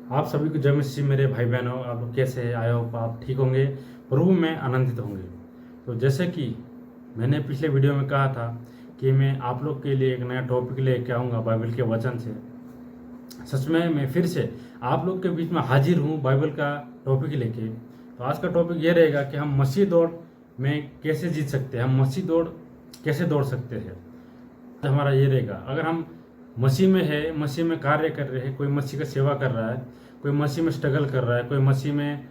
आप सभी को जय मसीह मेरे भाई बहनों। आप लोग कैसे हैं? आए हो आप ठीक होंगे, प्रभु में आनंदित होंगे। तो जैसे कि मैंने पिछले वीडियो में कहा था कि मैं आप लोग के लिए एक नया टॉपिक लेके आऊँगा बाइबल के वचन से। सच में मैं फिर से आप लोग के बीच में हाजिर हूँ बाइबल का टॉपिक लेके। तो आज का टॉपिक ये रहेगा कि हम मसीह दौड़ में कैसे जीत सकते हैं, हम मसीह दौड़ कैसे दौड़ सकते हैं। हमारा ये रहेगा, अगर हम मसीह में है, मसीह में कार्य कर रहे हैं, कोई मसीह का सेवा कर रहा है, कोई मसीह में स्ट्रगल कर रहा है, कोई मसीह में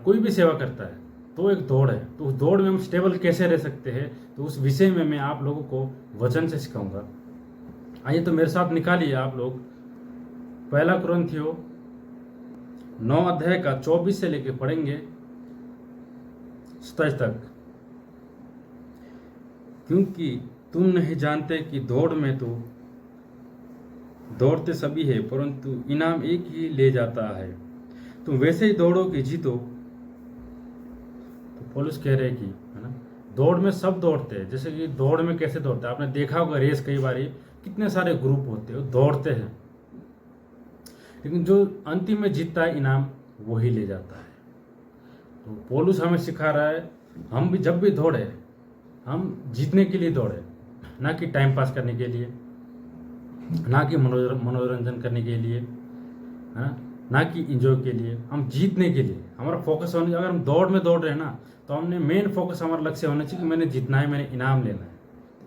कोई भी सेवा करता है, तो एक दौड़ है। तो उस दौड़ में हम स्टेबल कैसे रह सकते हैं, तो उस विषय में मैं आप लोगों को वचन से सिखाऊंगा। आइए तो मेरे साथ निकालिए आप लोग पहला कुरिन्थियों 9 अध्याय का 24 से लेके पढ़ेंगे 27 तक। क्योंकि तुम नहीं जानते कि दौड़ में तो दौड़ते सभी है, परंतु इनाम एक ही ले जाता है। तुम वैसे ही दौड़ो कि जीतो। तो पौलुस कह रहे कि है ना, दौड़ में सब दौड़ते हैं। जैसे कि दौड़ में कैसे दौड़ते हैं, आपने देखा होगा रेस कई बारी कितने सारे ग्रुप होते हैं, दौड़ते हैं, लेकिन जो अंतिम में जीतता है इनाम वही ले जाता है। तो पौलुस हमें सिखा रहा है हम भी जब भी दौड़े, हम जीतने के लिए दौड़े, ना कि टाइम पास करने के लिए, ना कि मनोरंजन करने के लिए, है ना कि इंजॉय के लिए। हम जीतने के लिए हमारा फोकस होने। अगर हम दौड़ में दौड़ रहे हैं ना, तो हमने मेन फोकस हमारा लक्ष्य होना चाहिए कि मैंने जीतना है, मैंने इनाम लेना है।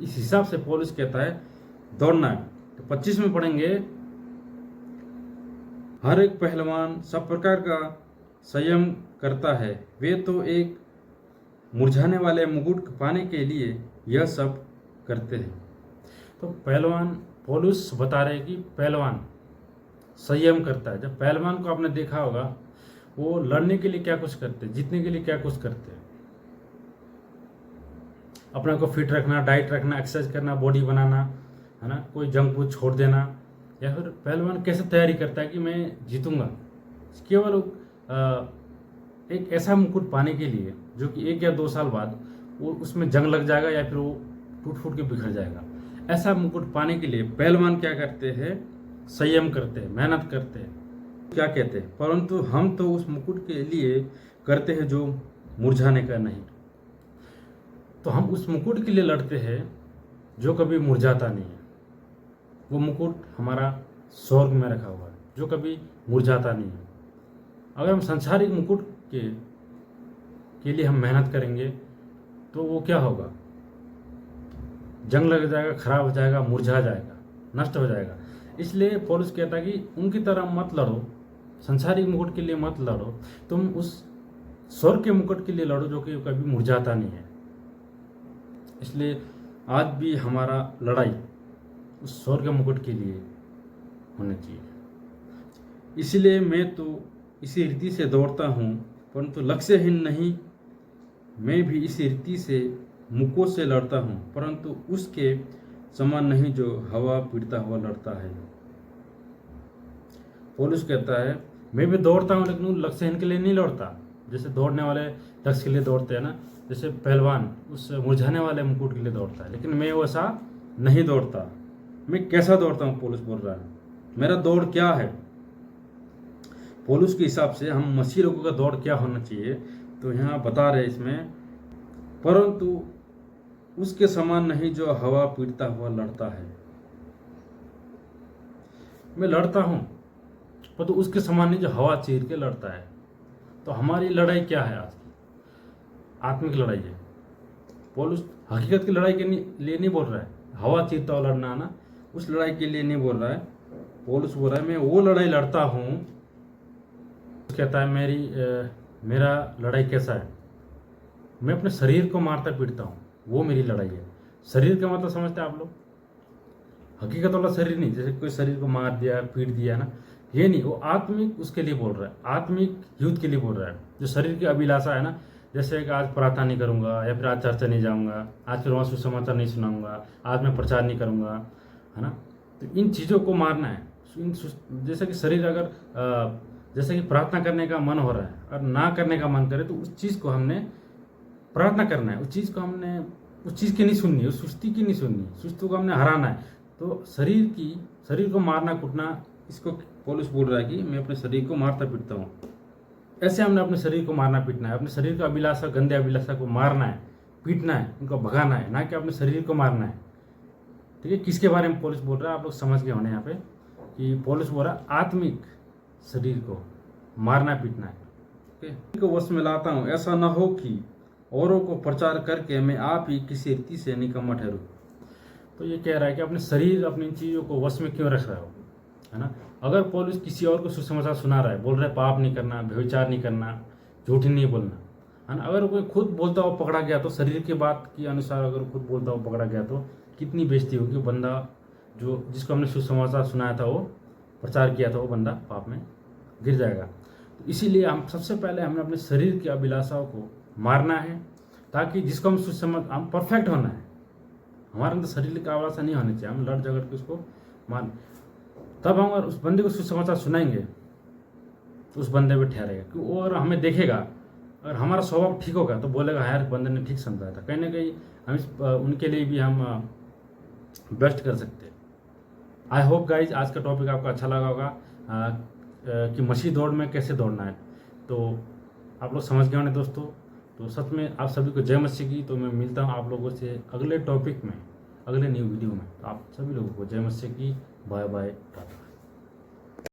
इस हिसाब से पौलुस कहता है दौड़ना है। तो 25 में पढ़ेंगे, हर एक पहलवान सब प्रकार का संयम करता है, वे तो एक मुरझाने वाले मुकुट पाने के लिए यह सब करते हैं। तो पहलवान, पौलुस बता रहे कि पहलवान संयम करता है। जब पहलवान को आपने देखा होगा, वो लड़ने के लिए क्या कुछ करते हैं, जीतने के लिए क्या कुछ करते हैं, अपने को फिट रखना, डाइट रखना, एक्सरसाइज करना, बॉडी बनाना, है ना, कोई जंक फूड छोड़ देना। या फिर पहलवान कैसे तैयारी करता है कि मैं जीतूंगा, केवल एक ऐसा मुकुट पाने के लिए जो कि 1 या 2 साल बाद वो उसमें जंग लग जाएगा या फिर वो टूट फूट के बिखर जाएगा। ऐसा मुकुट पाने के लिए पहलवान क्या करते हैं, संयम करते हैं, मेहनत करते हैं। क्या कहते हैं, परंतु हम तो उस मुकुट के लिए करते हैं जो मुरझाने का नहीं। तो हम उस मुकुट के लिए लड़ते हैं जो कभी मुरझाता नहीं है। वो मुकुट हमारा स्वर्ग में रखा हुआ है जो कभी मुरझाता नहीं है। अगर हम संसारिक मुकुट के लिए हम मेहनत करेंगे तो वो क्या होगा, जंग लग जाएगा, खराब हो जाएगा, मुरझा जाएगा, नष्ट हो जाएगा। इसलिए पौलुस कहता है कि उनकी तरह मत लड़ो, संसारिक मुकुट के लिए मत लड़ो, तुम उस स्वर्ग के मुकुट के लिए लड़ो जो कि कभी मुरझाता नहीं है। इसलिए आज भी हमारा लड़ाई उस स्वर्ग के मुकुट के लिए होना चाहिए। इसलिए मैं तो इसी रीति से दौड़ता हूँ, परंतु लक्ष्यहीन नहीं। मैं भी इसी रीति से मुकों से लड़ता हूँ, परंतु उसके समान नहीं जो हवा पीटता हुआ लड़ता है। पौलुस कहता है मैं भी दौड़ता हूँ, लेकिन लक्ष्यहीन के लिए नहीं लड़ता। जैसे दौड़ने वाले लक्ष्य के लिए दौड़ते हैं ना, जैसे पहलवान उस मुरझाने वाले मुकुट के लिए दौड़ता है, लेकिन मैं वैसा नहीं दौड़ता। मैं कैसा दौड़ता हूँ, पौलुस बोल रहा है, मेरा दौड़ क्या है। पौलुस के हिसाब से हम मसीह लोगों का दौड़ क्या होना चाहिए, तो यहाँ बता रहे इसमें, परंतु उसके समान नहीं जो हवा पीटता हुआ लड़ता है। मैं लड़ता हूँ पर तो उसके समान नहीं जो हवा चीर के लड़ता है। तो हमारी लड़ाई क्या है आज की, आत्मिक लड़ाई है। पौलुस हकीकत की लड़ाई के लिए नहीं बोल रहा है, हवा चीरता हुआ लड़ना ना, उस लड़ाई के लिए नहीं बोल रहा है। पौलुस बोल रहा है मैं वो लड़ाई लड़ता हूँ। कहता है मेरा लड़ाई कैसा है, मैं अपने शरीर को मारता पीटता हूँ, वो मेरी लड़ाई है। शरीर का मतलब समझते हैं आप लोग, हकीकत वाला शरीर नहीं, जैसे कोई शरीर को मार दिया, पीट दिया ना, ये नहीं। वो आत्मिक उसके लिए बोल रहा है, आत्मिक युद्ध के लिए बोल रहा है। जो शरीर की अभिलाषा है ना, जैसे कि आज प्रार्थना नहीं करूँगा, या फिर आज चर्चा नहीं जाऊँगा, आज फिर वहाँ सुसमाचार नहीं सुनाऊँगा, आज मैं प्रचार नहीं करूँगा, है ना। तो इन चीज़ों को मारना है। जैसे कि शरीर अगर जैसे कि प्रार्थना करने का मन हो रहा है और ना करने का मन करे, तो उस चीज़ को हमने प्रार्थना करना है, उस चीज़ को हमने उस चीज़ की नहीं सुननी, उस सुस्ती की नहीं सुननी, सुस्तों को हमने हराना है। तो शरीर को मारना कूटना इसको पॉलुस बोल रहा है कि मैं अपने शरीर को मारता पीटता हूँ। ऐसे हमने अपने शरीर को मारना पीटना है, अपने शरीर का अभिलाषा, गंदे अभिलाषा को मारना है, पीटना है, उनको भगाना है, ना कि अपने शरीर को मारना है। ठीक है, किसके बारे में पॉलुस बोल रहा है आप लोग समझ गए होने यहाँ पे कि पॉलुस बोल रहा है आत्मिक शरीर को मारना पीटना है। ठीक है, वश में लाता हूँ, ऐसा न हो कि औरों को प्रचार करके मैं आप ही किसी रीति से निकम्मा ठहरूं। तो ये कह रहा है कि अपने शरीर, अपनी इन चीज़ों को वश में क्यों रख रहा हो, है ना। अगर पौलुस किसी और को सुसमाचार सुना रहा है, बोल रहा है पाप नहीं करना, व्यभिचार नहीं करना, झूठ नहीं बोलना, है ना। अगर कोई खुद बोलता हुआ पकड़ा गया तो शरीर की बात के अनुसार अगर खुद बोलता हुआ पकड़ा गया तो कितनी बेइज्जती होगी। बंदा जो जिसको हमने सुसमाचार सुनाया था, वो प्रचार किया था, वो बंदा पाप में गिर जाएगा। तो इसीलिए हम सबसे पहले हमें अपने शरीर की अभिलाषाओं को मारना है, ताकि जिसको हम परफेक्ट होना है, हमारे अंदर शरीर का अभिलाषा नहीं होनी चाहिए, हम लड़ झगड़ के उसको मान, तब हम उस बंदे को सुसमाचार सुनाएंगे तो उस बंदे पे ठहरेगा कि वो और हमें देखेगा। अगर हमारा स्वभाव ठीक होगा तो बोलेगा हाँ यार बंदे ने ठीक समझाया था, कहीं ना कहीं हम उनके लिए भी हम बेस्ट कर सकते हैं। आई होप गाइज आज का टॉपिक आपको अच्छा लगा होगा कि मसीह दौड़ में कैसे दौड़ना है। तो आप लोग समझ गए होंगे दोस्तों। तो सच में आप सभी को जय मसीह की। तो मैं मिलता हूँ आप लोगों से अगले टॉपिक में, अगले न्यू वीडियो में। तो आप सभी लोगों को जय मसीह की। Bye bye, Tata.